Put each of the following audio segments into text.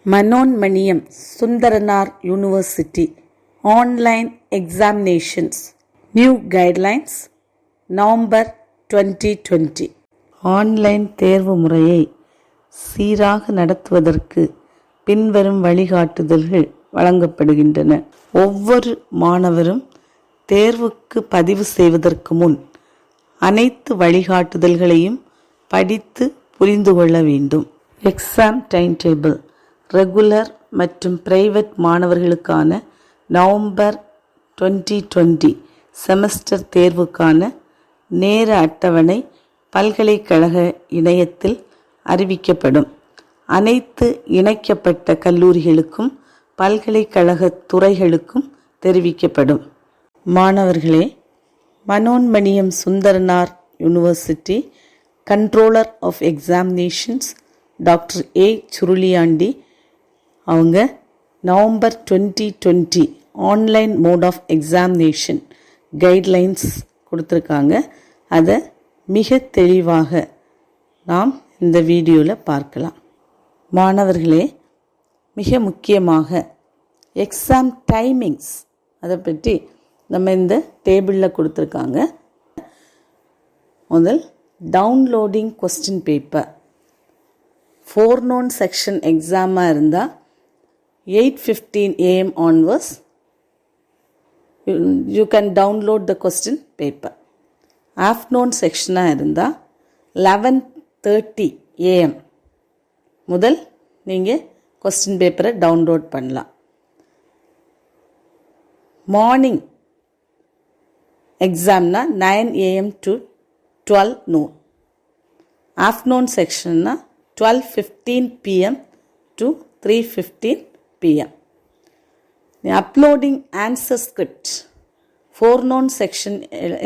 Manonmaniam Sundaranar University Online Examinations New Guidelines November 2020 online தேர்வு முறையை சீராக நடத்துவதற்கு பின்வரும் வழிகாட்டுதல்கள் வழங்கப்படுகின்றன. ஒவ்வொரு மாணவரும் தேர்வுக்கு பதிவு செய்வதற்கு முன் அனைத்து வழிகாட்டுதல்களையும் படித்து புரிந்து கொள்ள வேண்டும். எக்ஸாம் டைம் டேபிள் ரெகுலர் மற்றும் பிரைவேட் மாணவர்களுக்கான நவம்பர் 2020 செமஸ்டர் தேர்வுக்கான நேர அட்டவணை பல்கலைக்கழக இணையத்தில் அறிவிக்கப்படும். அனைத்து இணைக்கப்பட்ட கல்லூரிகளுக்கும் பல்கலைக்கழக துறைகளுக்கும் தெரிவிக்கப்படும். மாணவர்களே, Manonmaniam Sundaranar university controller of examinations doctor A Suruliandi அவங்க November 2020 online mode of examination guidelines கொடுத்துருக்காங்க. அதை மிக தெளிவாக நாம் இந்த வீடியோவில் பார்க்கலாம். மாணவர்களே, மிக முக்கியமாக எக்ஸாம் டைமிங்ஸ் அதை பற்றி நம்ம இந்த டேபிளில் கொடுத்துருக்காங்க. முதல் டவுன்லோடிங் கொஸ்டின் பேப்பர் ஃபோர்நோன் செக்ஷன் எக்ஸாமாக இருந்தால் 8:15 AM onwards you can download the question paper. Afternoon செக்ஷனாக இருந்தால் 11:30 AM முதல் நீங்கள் கொஸ்டின் பேப்பரை டவுன்லோட் பண்ணலாம். மார்னிங் எக்ஸாம்னா 9 AM to 12 noon. ஆஃப்டர்நூன் செக்ஷன்னா 12:15 PM to 3:15 PM. Uploading answer script forenoon section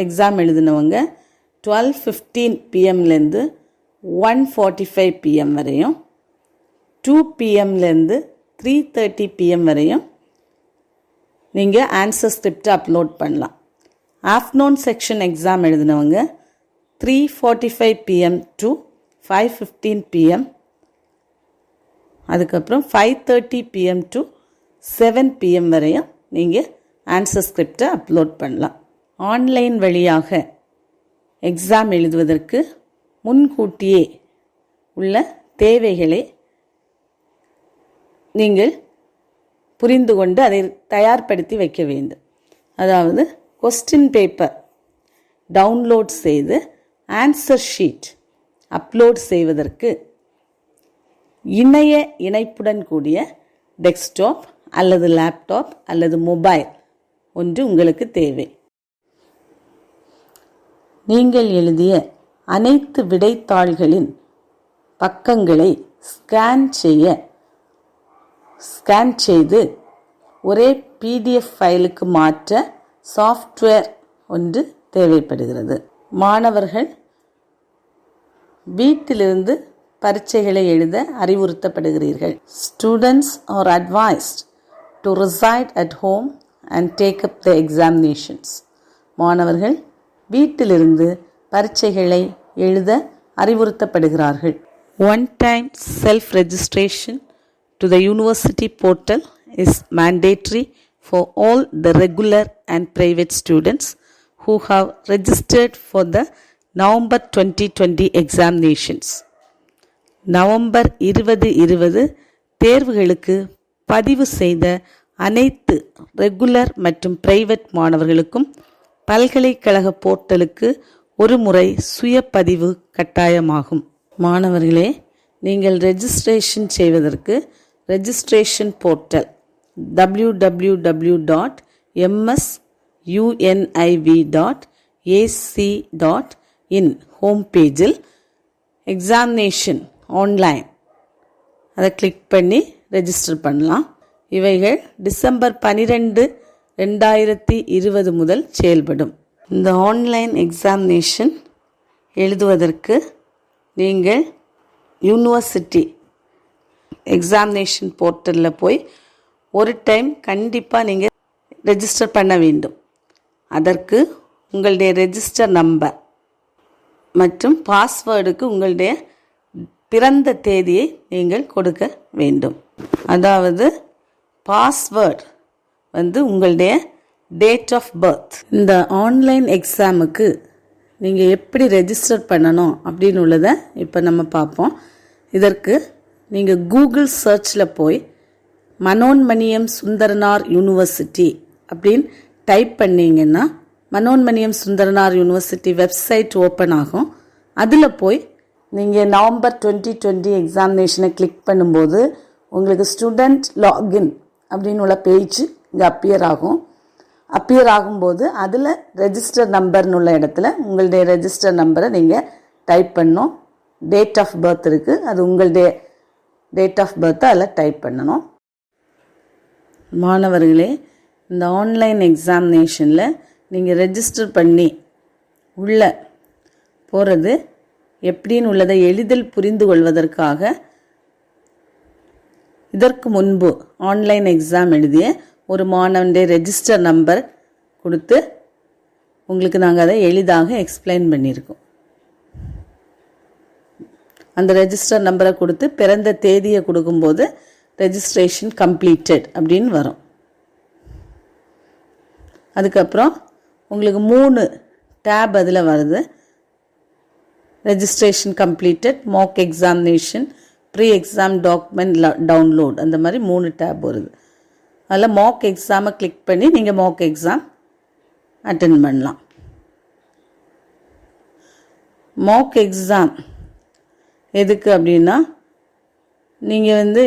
exam எழுதினவங்க 12:15 PMலேருந்து 1:45 PM வரையும், 2 PMலேருந்து 3:30 PM வரையும் நீங்கள் ஆன்சர் ஸ்கிரிப்டை அப்லோட் பண்ணலாம். ஆஃப்டர்நூன் செக்ஷன் எக்ஸாம் எழுதினவங்க 3:45 PM to 5:15 PM, அதுக்கப்புறம் 5:30 PM to 7 PM வரையும் நீங்கள் ஆன்சர் ஸ்கிரிப்டை அப்லோட் பண்ணலாம். ஆன்லைன் வழியாக எக்ஸாம் எழுதுவதற்கு முன்கூட்டியே உள்ள தேவைகளை நீங்கள் புரிந்து கொண்டு அதை தயார்படுத்தி வைக்க வேண்டும். அதாவது கொஸ்டின் பேப்பர் டவுன்லோட் செய்து ஆன்சர் ஷீட் அப்லோட் செய்வதற்கு இணைப்புடன் கூடிய டெஸ்க்டாப் அல்லது லேப்டாப் அல்லது மொபைல் ஒன்று உங்களுக்கு தேவை. நீங்கள் எழுதிய அனைத்து விடைத்தாள்களின் பக்கங்களை ஸ்கேன் செய்து ஒரே PDF ஃபைலுக்கு மாற்ற சாஃப்ட்வேர் ஒன்று தேவைப்படுகிறது. மாணவர்கள் வீட்டிலிருந்து பரீட்சைகளை எழுத அறிவுறுத்தப்படுகிறீர்கள். Students are advised to reside at home and take up the examinations. மாணவர்கள் வீட்டிலிருந்து பரீட்சைகளை எழுத அறிவுறுத்தப்படுகிறார்கள். One-time self-registration to the university portal is mandatory for all the regular and private students who have registered for the November 2020 examinations. November 2020 தேர்வுகளுக்கு பதிவு செய்த அனைத்து regular மற்றும் private மாணவர்களுக்கும் பல்கலைக்கழக போர்ட்டலுக்கு ஒரு முறை சுய பதிவு கட்டாயமாகும். மாணவர்களே, நீங்கள் ரெஜிஸ்ட்ரேஷன் செய்வதற்கு ரெஜிஸ்ட்ரேஷன் போர்ட்டல் www.msuniv.ac.in ஹோம் பேஜில் எக்ஸாமினேஷன் ஆன்லைன் அதை கிளிக் பண்ணி ரெஜிஸ்டர் பண்ணலாம். இவைகள் டிசம்பர் 12, 2020 முதல் செயல்படும். இந்த ஆன்லைன் எக்ஸாமினேஷன் எழுதுவதற்கு நீங்கள் யூனிவர்சிட்டி எக்ஸாமினேஷன் போர்ட்டலில் போய் ஒரு டைம் கண்டிப்பாக நீங்கள் ரெஜிஸ்டர் பண்ண வேண்டும். அதற்கு உங்களுடைய ரெஜிஸ்டர் நம்பர் மற்றும் பாஸ்வேர்டுக்கு உங்களுடைய பிறந்த தேதியை நீங்கள் கொடுக்க வேண்டும். அதாவது பாஸ்வேர்ட் வந்து உங்களுடைய டேட் ஆஃப் பர்த். இந்த ஆன்லைன் எக்ஸாமுக்கு நீங்கள் எப்படி ரெஜிஸ்டர் பண்ணணும் அப்படின்னு உள்ளதை இப்போ நம்ம பார்ப்போம். இதற்கு நீங்கள் கூகுள் சர்ச்சில் போய் மனோன்மணியம் சுந்தரனார் யூனிவர்சிட்டி அப்படின்னு டைப் பண்ணிங்கன்னா Manonmaniam Sundaranar university website open ஆகும். அதில் போய் நீங்கள் நவம்பர் 2020 எக்ஸாமினேஷனை கிளிக் பண்ணும்போது உங்களுக்கு ஸ்டூடெண்ட் லாகின் அப்படின்னு உள்ள பேஜ் இங்கே அப்பியர் ஆகும்போது அதில் ரெஜிஸ்டர் நம்பர்னு உள்ள இடத்துல உங்களுடைய ரெஜிஸ்டர் நம்பரை நீங்கள் டைப் பண்ணணும். டேட் ஆஃப் பர்த் இருக்குது, அது உங்களுடைய டேட் ஆஃப் பர்த்தை அதில் டைப் பண்ணணும். மாணவர்களே, இந்த ஆன்லைன் எக்ஸாமினேஷனில் நீங்கள் ரெஜிஸ்டர் பண்ணி உள்ளே போகிறது எப்படின்னு உள்ளதை எளிதில் புரிந்து கொள்வதற்காக இதற்கு முன்பு ஆன்லைன் எக்ஸாம் எழுதிய ஒரு மாணவனுடைய ரெஜிஸ்டர் நம்பர் கொடுத்து உங்களுக்கு நாங்கள் அதை எளிதாக எக்ஸ்பிளைன் பண்ணியிருக்கோம். அந்த ரெஜிஸ்டர் நம்பரை கொடுத்து பிறந்த தேதியை கொடுக்கும்போது ரெஜிஸ்ட்ரேஷன் கம்ப்ளீட்டட் அப்படின்னு வரும். அதுக்கப்புறம் உங்களுக்கு 3 டேப் அதில் வருது. Registration completed, mock examination, pre exam document download, அந்த மாதிரி 3 டேப் வருது. அதில் மாக் எக்ஸாமை கிளிக் பண்ணி நீங்கள் மாக் எக்ஸாம் அட்டென்ட் பண்ணலாம். மாக் எக்ஸாம் எதுக்கு அப்படின்னா நீங்கள் வந்து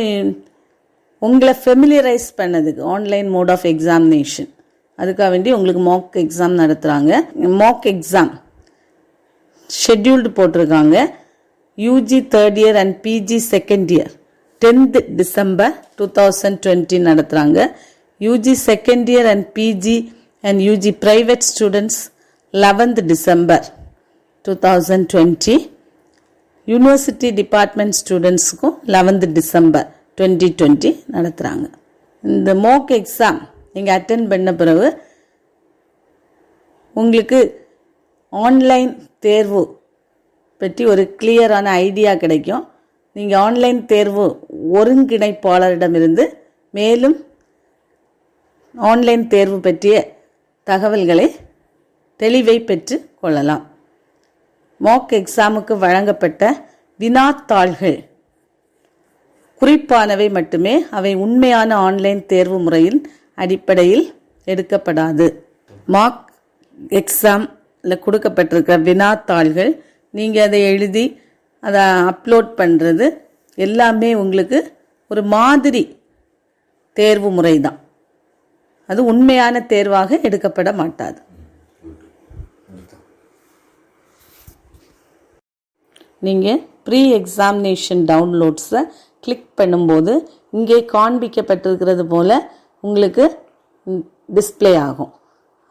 உங்களை ஃபெமிலியரைஸ் பண்ணதுக்கு ஆன்லைன் மோட் ஆஃப் எக்ஸாமினேஷன், அதுக்காக வேண்டி உங்களுக்கு மாக் எக்ஸாம் நடத்துகிறாங்க. மாக் எக்ஸாம் ஷெட்யூல்டு போட்டிருக்காங்க. UG 3rd year and PG 2nd year 10th December 2020 நடத்துகிறாங்க. UG 2nd year and PG and UG private students 11th December 2020. University department ஸ்டூடெண்ட்ஸுக்கும் 11th December 2020 நடத்துகிறாங்க. இந்த Mach exam நீங்கள் attend பண்ண பிறகு உங்களுக்கு ஆன்லைன் தேர்வு பற்றி ஒரு கிளியரான ஐடியா கிடைக்கும். நீங்கள் ஆன்லைன் தேர்வு ஒருங்கிணைப்பாளரிடமிருந்து மேலும் ஆன்லைன் தேர்வு பற்றிய தகவல்களை தெளிவை பெற்று கொள்ளலாம். மாக் எக்ஸாமுக்கு வழங்கப்பட்ட வினாத்தாள்கள் குறிப்பானவை மட்டுமே, அவை உண்மையான ஆன்லைன் தேர்வு முறையின் அடிப்படையில் எடுக்கப்படாது. மாக் எக்ஸாமில் கொடுக்கப்பட்டிருக்கிற வினாத்தாள்கள் நீங்கள் அதை எழுதி அதை அப்லோட் பண்ணுறது எல்லாமே உங்களுக்கு ஒரு மாதிரி தேர்வு முறை தான். அது உண்மையான தேர்வாக எடுக்கப்பட மாட்டாது. நீங்கள் ப்ரீ எக்ஸாமினேஷன் டவுன்லோட்ஸை கிளிக் பண்ணும்போது இங்கே காண்பிக்கப்பட்டிருக்கிறது போல் உங்களுக்கு டிஸ்பிளே ஆகும்.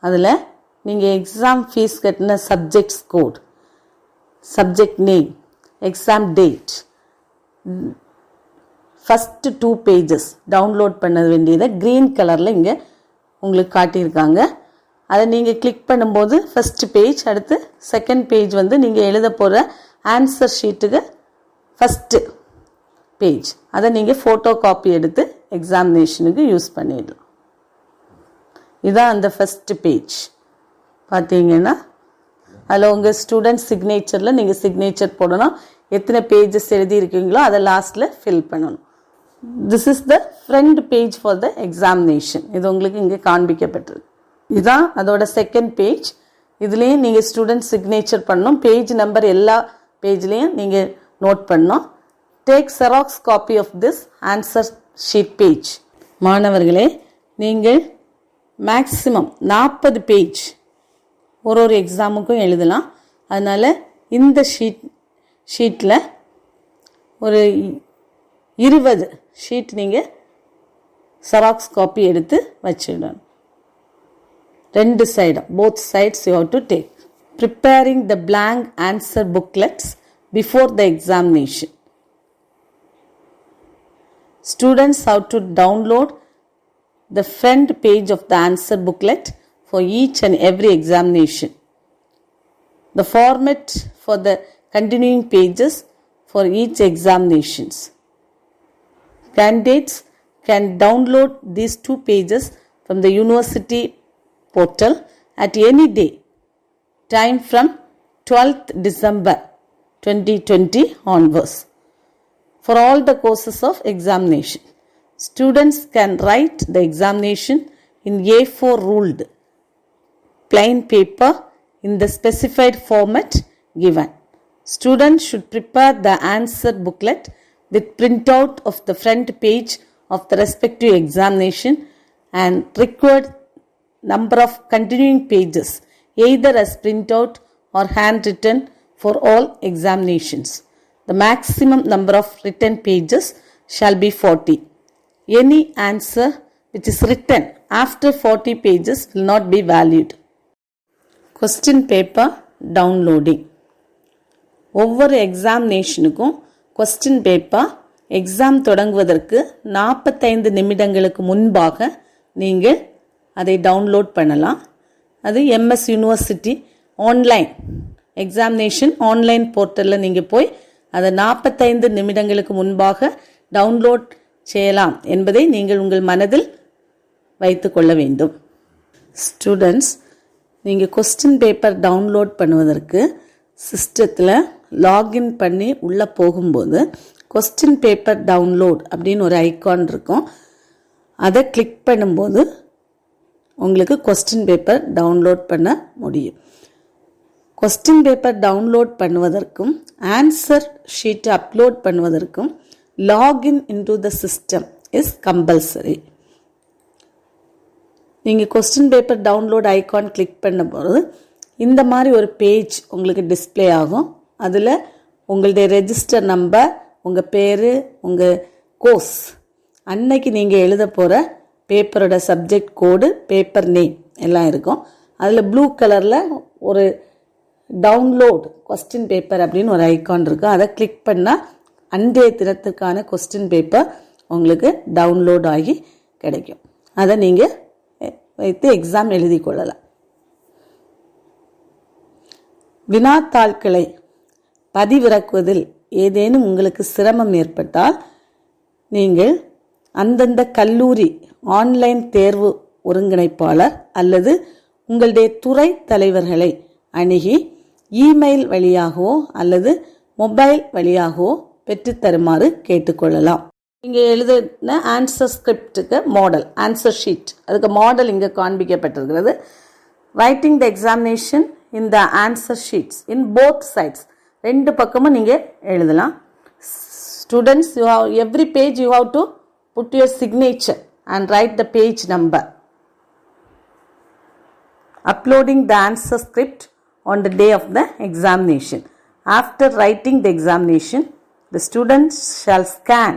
அதில் நீங்கள் எக்ஸாம் ஃபீஸ் கட்டின subjects code, subject name, exam date, first 2 pages download பண்ண வேண்டியதை க்ரீன் கலரில் இங்கே உங்களுக்கு காட்டியிருக்காங்க. அதை நீங்கள் கிளிக் பண்ணும்போது ஃபஸ்ட்டு பேஜ், அடுத்து 2nd பேஜ் வந்து நீங்கள் எழுத போகிற ஆன்சர் ஷீட்டுக்கு ஃபஸ்ட்டு பேஜ். அதை நீங்கள் ஃபோட்டோ காப்பி எடுத்து எக்ஸாமினேஷனுக்கு யூஸ் பண்ணிடலாம். இதுதான் அந்த ஃபஸ்ட்டு பேஜ். பார்த்தீங்கன்னா அதில் உங்கள் ஸ்டூடெண்ட் சிக்னேச்சரில் நீங்கள் சிக்னேச்சர் போடணும். எத்தனை பேஜஸ் எழுதியிருக்கீங்களோ அதை லாஸ்ட்டில் ஃபில் பண்ணணும். This is the front page for the examination. இது உங்களுக்கு இங்கே காண்பிக்கப்பட்டிருக்கு. இதுதான் அதோட 2nd பேஜ். இதுலேயும் நீங்கள் ஸ்டூடெண்ட் சிக்னேச்சர் பண்ணணும். பேஜ் நம்பர் எல்லா பேஜ்லேயும் நீங்கள் நோட் பண்ணணும். Take xerox copy of this answer sheet page. மாணவர்களே, நீங்கள் மேக்ஸிமம் 40 பேஜ் ஒரு எக்ஸாமுக்கும் எழுதலாம். அதனால் இந்த ஷீட்டில் ஒரு 20 ஷீட் நீங்கள் செராக்ஸ் காப்பி எடுத்து வச்சிடணும். 2 சைடும், both sides you have to take. Preparing the blank answer booklets before the examination. Students have to download the front page of the answer booklet for each and every examination. The format for the continuing pages for each examinations. Candidates can download these 2 pages from the university portal at any day, time from 12th December 2020 onwards. For all the courses of examination, students can write the examination in A4 ruled plain paper in the specified format given. Students should prepare the answer booklet with printout of the front page of the respective examination and required number of continuing pages either as printout or handwritten for all examinations. The maximum number of written pages shall be 40. Any answer which is written after 40 pages will not be valued. Question paper downloading. ஒவ்வொரு எக்ஸாமினேஷனுக்கும் question paper exam தொடங்குவதற்கு 45 நிமிடங்களுக்கு முன்பாக நீங்கள் அதை download பண்ணலாம். அது MS university online examination online போர்ட்டலில் நீங்கள் போய் அதை 45 நிமிடங்களுக்கு முன்பாக டவுன்லோட் செய்யலாம் என்பதை நீங்கள் உங்கள் மனதில் வைத்து கொள்ள வேண்டும். ஸ்டூடெண்ட்ஸ், நீங்கள் கொஸ்டின் பேப்பர் டவுன்லோட் பண்ணுவதற்கு சிஸ்டத்தில் லாகின் பண்ணி உள்ளே போகும்போது கொஸ்டின் பேப்பர் டவுன்லோட் அப்படின்னு ஒரு ஐக்கான் இருக்கும். அதை கிளிக் பண்ணும்போது உங்களுக்கு கொஸ்டின் பேப்பர் டவுன்லோட் பண்ண முடியும். கொஸ்டின் பேப்பர் டவுன்லோட் பண்ணுவதற்கும் ஆன்சர் ஷீட்டை அப்லோட் பண்ணுவதற்கும் login into the system is compulsory. நீங்கள் question paper download icon click பண்ணும்போது இந்த மாதிரி ஒரு பேஜ் உங்களுக்கு டிஸ்பிளே ஆகும். அதில் உங்களுடைய ரெஜிஸ்டர் நம்பர், உங்கள் பேர், உங்கள் கோர்ஸ், அன்னைக்கு நீங்கள் எழுத போகிற பேப்பரோட சப்ஜெக்ட் கோடு, பேப்பர் நேம் எல்லாம் இருக்கும். அதில் ப்ளூ கலரில் ஒரு டவுன்லோட் கொஸ்டின் பேப்பர் அப்படின்னு ஒரு ஐக்கான் இருக்கும். அதை கிளிக் பண்ணால் அன்றைய தினத்துக்கான கொஸ்டின் பேப்பர் உங்களுக்கு டவுன்லோட் ஆகி கிடைக்கும். அதை நீங்கள் வைத்து எக்ஸாம் எழுதி கொள்ளலாம். வினாத்தாள்களை பதிவிறக்குவதில் ஏதேனும் உங்களுக்கு சிரமம் ஏற்பட்டால் நீங்கள் அந்தந்த கல்லூரி ஆன்லைன் தேர்வு ஒருங்கிணைப்பாளர் அல்லது உங்களுடைய துறை தலைவர்களை அணுகி இமெயில் வழியாகவோ அல்லது மொபைல் வழியாகவோ பெற்றுத்தருமாறு கேட்டுக்கொள்ளலாம். இங்கே எழுதின ஆன்சர் ஸ்கிரிப்டுக்கு மாடல், ஆன்சர் ஷீட், அதுக்கு மாடல் இங்கே காண்பிக்கப்பட்டிருக்கிறது. Writing the examination in the answer sheets in both sides, ரெண்டு பக்கமும் நீங்கள் எழுதலாம். Students, you have every page you have to put your signature and write the page number. Uploading the answer script on the day of the examination. After writing the examination, the students shall scan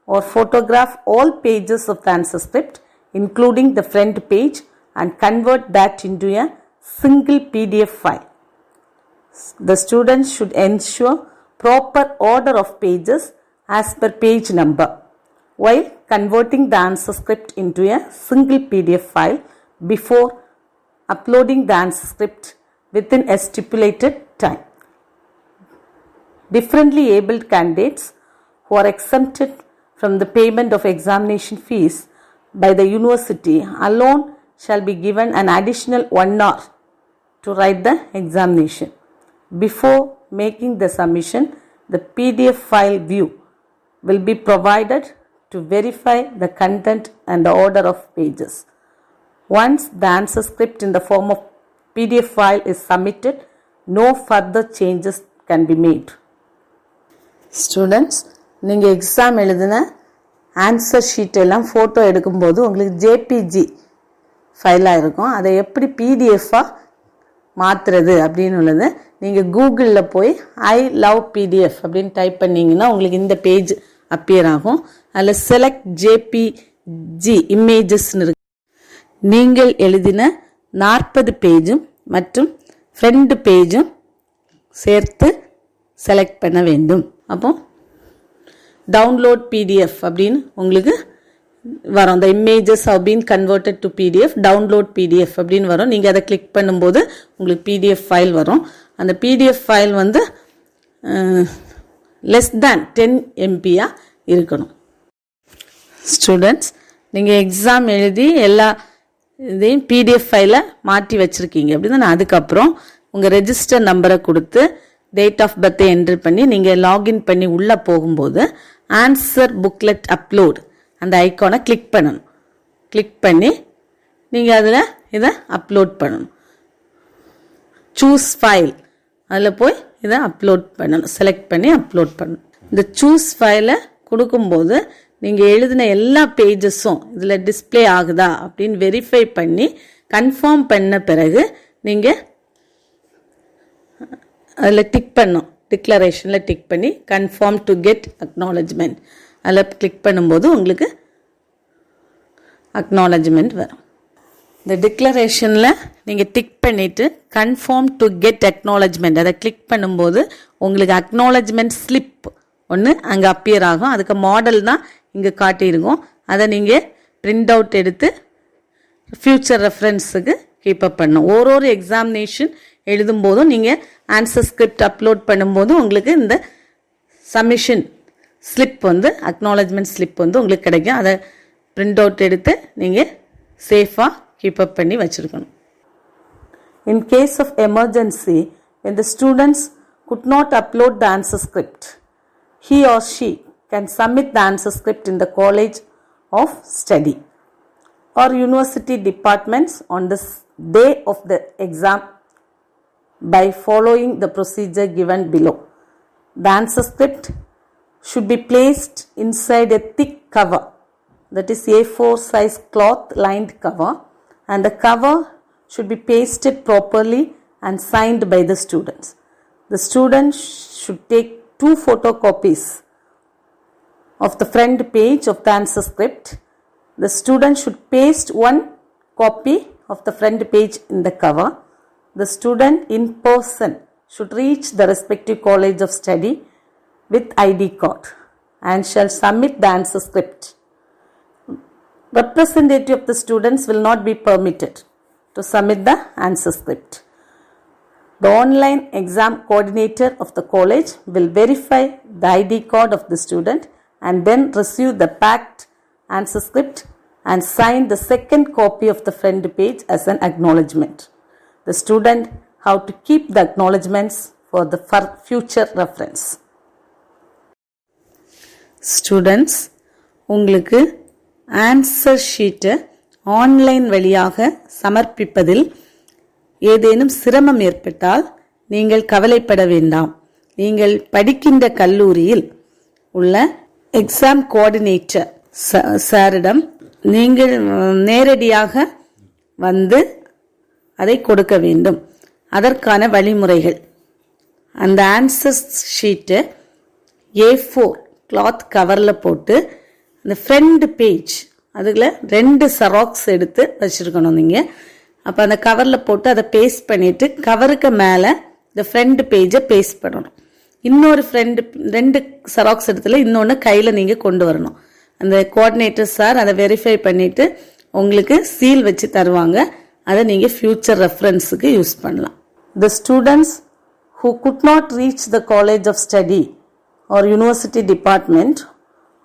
or photograph all pages of the answer script, including the front page, and convert that into a single PDF file. The students should ensure proper order of pages as per page number while converting the answer script into a single PDF file before uploading the answer script within a stipulated time. Differently abled candidates who are exempted from the payment of examination fees by the university alone shall be given an additional 1 hour to write the examination. Before making the submission, the PDF file view will be provided to verify the content and the order of pages. Once the answer script in the form of PDF file is submitted, no further changes can be made. Students, நீங்கள் exam எழுதின answer sheet எல்லாம் photo எடுக்கும்போது உங்களுக்கு JPG ஃபைலாக இருக்கும். அதை எப்படி பிடிஎஃபாக மாற்றுறது அப்படின்னு உள்ளது. நீங்கள் கூகுளில் போய் ஐ லவ் பிடிஎஃப் அப்படின்னு டைப் பண்ணிங்கன்னா உங்களுக்கு இந்த பேஜ் அப்பியர் ஆகும். அதில் செலக்ட் ஜேபிஜி இமேஜஸ்ன்னு இருக்கு. நீங்கள் எழுதின 40 பேஜும் மற்றும் ஃப்ரண்ட் பேஜும் சேர்த்து செலக்ட் பண்ண வேண்டும். அப்போ டவுன்லோட் பிடிஎஃப் அப்படின்னு உங்களுக்கு வரும். the images have been converted to PDF, download PDF அப்படின்னு வரும். நீங்கள் அதை கிளிக் பண்ணும்போது உங்களுக்கு PDF ஃபைல் வரும். அந்த PDF ஃபைல் வந்து லெஸ் தேன் 10 MBயாக இருக்கணும். ஸ்டூடெண்ட்ஸ், நீங்கள் எக்ஸாம் எழுதி எல்லா இதையும் PDF ஃபைலை மாற்றி வச்சுருக்கீங்க அப்படின்னா அதுக்கப்புறம் உங்கள் ரெஜிஸ்டர் நம்பரை கொடுத்து டேட் ஆஃப் பர்த்தை என்ட்ரு பண்ணி நீங்கள் லாகின் பண்ணி உள்ளே போகும்போது ஆன்சர் புக்லெட் அப்லோட் அந்த ஐக்கானை கிளிக் பண்ணணும். கிளிக் பண்ணி நீங்கள் அதில் இதை அப்லோட் பண்ணணும். சூஸ் ஃபைல் அதில் போய் இதை அப்லோட் பண்ணணும். செலக்ட் பண்ணி அப்லோட் பண்ணணும். இந்த சூஸ் ஃபைலை கொடுக்கும்போது நீங்கள் எழுதின எல்லா பேஜஸும் இதில் டிஸ்பிளே ஆகுதா அப்படின்னு வெரிஃபை பண்ணி கன்ஃபார்ம் பண்ண பிறகு நீங்கள் அதில் டிக் பண்ணணும். டிக்ளரேஷனில் டிக் பண்ணி கன்ஃபார்ம் டு கெட் அக்னாலஜ்மெண்ட் அதில் கிளிக் பண்ணும்போது உங்களுக்கு அக்னாலஜ்மெண்ட் வரும். இந்த டிக்ளரேஷனில் நீங்கள் டிக் பண்ணிவிட்டு கன்ஃபார்ம் டு கெட் அக்னாலஜ்மெண்ட் அதை கிளிக் பண்ணும்போது உங்களுக்கு அக்னாலஜ்மெண்ட் ஸ்லிப் ஒன்று அங்கே அப்பியர் ஆகும். அதுக்கு மாடல் தான் இங்கே காட்டியிருக்கோம். அதை நீங்கள் பிரிண்ட் அவுட் எடுத்து ஃப்யூச்சர் ரெஃபரன்ஸுக்கு கீப்பப் பண்ணணும். ஒரு எக்ஸாமினேஷன் எழுதும்போதும் நீங்கள் ஆன்சர் ஸ்கிரிப்ட் அப்லோட் பண்ணும்போதும் உங்களுக்கு இந்த சப்மிஷன் ஸ்லிப் வந்து அக்னாலஜ்மெண்ட் ஸ்லிப் வந்து உங்களுக்கு கிடைக்கும். அதை பிரிண்ட் அவுட் எடுத்து நீங்கள் சேஃபாக கீப்பப் பண்ணி வச்சுருக்கணும். In case of emergency, when the students could not upload the answer script, he or she can submit the answer script in the college of study or university departments on the day of the exam by following the procedure given below. The answer script should be placed inside a thick cover, that is A4 size cloth lined cover, and the cover should be pasted properly and signed by the students. The students should take 2 photocopies of the front page of the answer script. The student should paste 1 copy of the front page in the cover. The student in person should reach the respective college of study with ID card and shall submit the answer script. Representative of the students will not be permitted to submit the answer script. The online exam coordinator of the college will verify the ID card of the student and then receive the packed answer script and sign the second copy of the front page as an acknowledgement. The student have to keep the acknowledgements for the future reference. Students, உங்களுக்கு answer ஷீட்டை online வழியாக சமர்ப்பிப்பதில் ஏதேனும் சிரமம் ஏற்பட்டால் நீங்கள் கவலைப்பட வேண்டாம். நீங்கள் படிக்கின்ற கல்லூரியில் உள்ள எக்ஸாம் கோஆர்டினேட்டர் சாரிடம் நீங்கள் நேரடியாக வந்து அதை கொடுக்க வேண்டும். அதற்கான வழிமுறைகள், அந்த ஆன்சர் ஷீட்டை A4 கிளாத் கவரில் போட்டு அந்த ஃப்ரண்ட் பேஜ் அதில் 2 செராக்ஸ் எடுத்து வச்சுருக்கணும் நீங்கள். அப்போ அந்த கவரில் போட்டு அதை பேஸ்ட் பண்ணிவிட்டு கவருக்கு மேலே இந்த ஃப்ரண்ட் பேஜை பேஸ்ட் பண்ணணும். இன்னொரு 2 செராக்ஸ் இடத்துல இன்னொன்று கையில் நீங்கள் கொண்டு வரணும். அந்த கோஆர்டினேட்டர் சார் அதை வெரிஃபை பண்ணிவிட்டு உங்களுக்கு சீல் வச்சு தருவாங்க. அதை நீங்கள் ஃப்யூச்சர் ரெஃபரன்ஸுக்கு யூஸ் பண்ணலாம். The students who could not reach the college of study or university department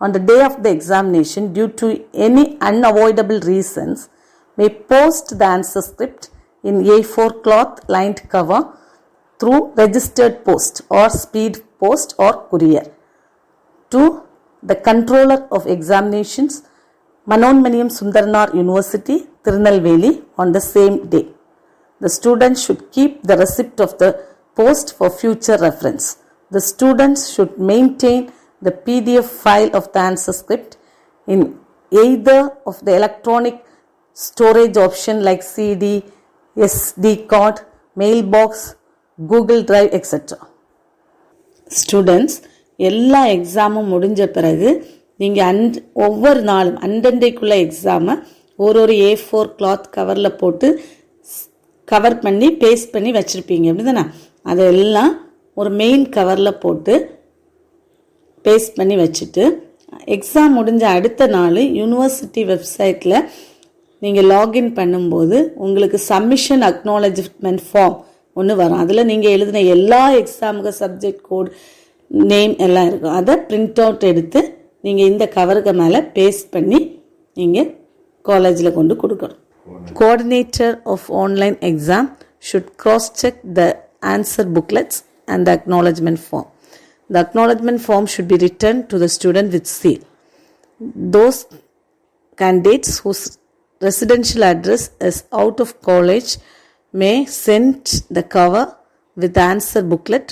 on the day of the examination due to any unavoidable reasons may post the answer script in A4 cloth lined cover through registered post or speed post or courier to the controller of examinations, Manonmaniyam Sundarnar University, Tirunelveli, on the same day. The student should keep the receipt of the post for future reference. The students should maintain the PDF file of the answer script in either of the electronic storage option like CD, SD card, mailbox, Google Drive, etc. Students, எல்லா எக்ஸாமும் முடிஞ்ச பிறகு நீங்கள் ஒவ்வொரு நாளும் அண்டண்டைக்குள்ள எக்ஸாமை ஒரு A4 cloth கவரில் போட்டு கவர் பண்ணி பேஸ்ட் பண்ணி வச்சுருப்பீங்க அப்படி தானே. அதெல்லாம் ஒரு மெயின் கவரில் போட்டு பேஸ்ட் பண்ணி வச்சுட்டு எக்ஸாம் முடிஞ்ச அடுத்த நாள் யூனிவர்சிட்டி வெப்சைட்டில் நீங்கள் லாகின் பண்ணும்போது உங்களுக்கு சப்மிஷன் அக்னாலஜ்மெண்ட் ஃபார்ம் ஒன்று வரும். அதில் நீங்கள் எழுதின எல்லா எக்ஸாமுக்கு சப்ஜெக்ட் கோட் நேம் எல்லாம் இருக்கும். அதை பிரிண்ட் அவுட் எடுத்து நீங்கள் இந்த கவருக்கு மேலே பேஸ்ட் பண்ணி நீங்கள் காலேஜில் கொண்டு கொடுக்கணும். Coordinator of online exam should cross-check the answer booklets and the acknowledgement form. The acknowledgement form should be returned to the student with seal. Those candidates whose residential address is out of college may send the cover with the answer booklet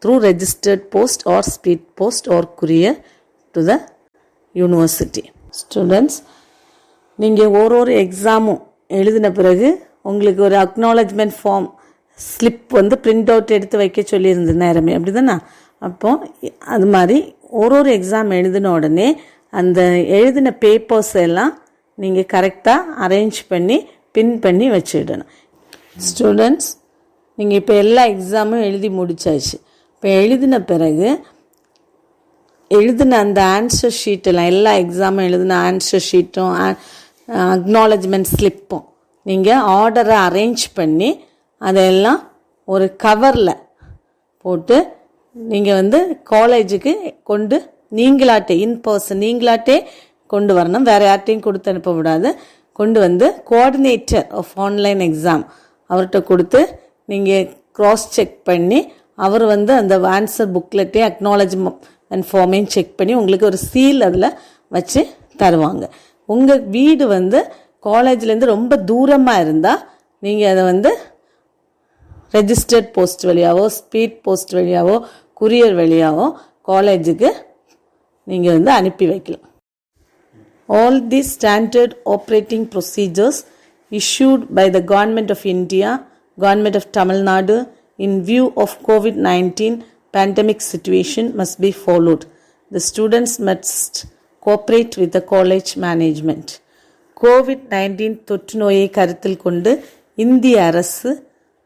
through registered post or speed post or courier to the university. Students, நீங்கள் ஒரு எக்ஸாமும் எழுதின பிறகு உங்களுக்கு ஒரு acknowledgement form slip வந்து print out எடுத்து வைக்க சொல்லியிருந்த நேரமே அப்படி தானே. அப்போ அது மாதிரி ஒரு எக்ஸாம் எழுதின உடனே அந்த எழுதின பேப்பர்ஸ் எல்லாம் நீங்கள் கரெக்டாக அரேஞ்ச் பண்ணி பின் பண்ணி வச்சுடணும். ஸ்டூடெண்ட்ஸ், நீங்கள் இப்போ எல்லா எக்ஸாமும் எழுதி முடிச்சாச்சு. இப்போ எழுதின பிறகு எழுதின அந்த ஆன்சர் ஷீட்டெல்லாம் எல்லா எக்ஸாமும் எழுதின ஆன்சர் ஷீட்டும் அக்னாலஜ்மெண்ட் ஸ்லிப்பும் நீங்கள் ஆர்டரை அரேஞ்ச் பண்ணி அதெல்லாம் ஒரு கவரில் போட்டு நீங்கள் வந்து காலேஜுக்கு கொண்டு நீங்களாட்டே இன்பர்சன் நீங்களாட்டே கொண்டு வரணும். வேறு யார்ட்டையும் கொடுத்து அனுப்ப விடாது. கொண்டு வந்து கோஆர்டினேட்டர் ஆஃப் ஆன்லைன் எக்ஸாம் அவர்கிட்ட கொடுத்து நீங்கள் க்ராஸ் செக் பண்ணி அவர் வந்து அந்த ஆன்சர் புக்லெட்டே அக்னாலஜ்மெண்ட் ஃபார்மையும் செக் பண்ணி உங்களுக்கு ஒரு சீல் அதில் வச்சு தருவாங்க. உங்கள் வீடு வந்து காலேஜ்லேருந்து ரொம்ப தூரமாக இருந்தால் நீங்கள் அதை வந்து ரெஜிஸ்டர்ட் போஸ்ட் வழியாவோ ஸ்பீட் போஸ்ட் வழியாவோ குரியர் வழியாவோ காலேஜுக்கு நீங்கள் வந்து அனுப்பி வைக்கலாம். All these standard operating procedures issued by the Government of India, Government of Tamil Nadu in view of COVID-19 pandemic situation must be followed. The students must cooperate with the college management. COVID-19 தொற்று நோயை கருத்தில் கொண்டு இந்திய அரசு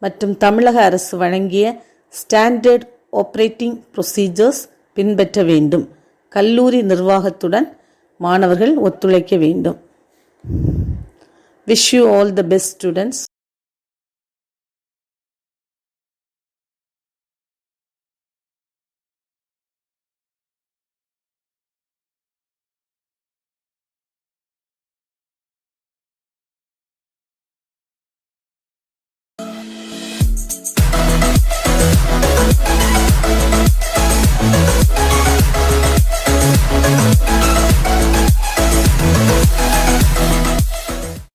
மற்றும் தமிழக அரசு வழங்கிய ஸ்டாண்டர்ட் ஆப்ரேட்டிங் ப்ரொசீஜர்ஸ் பின்பற்ற வேண்டும். கல்லூரி நிர்வாகத்துடன் மாணவர்கள் ஒத்துழைக்க வேண்டும். Wish you all the best, students.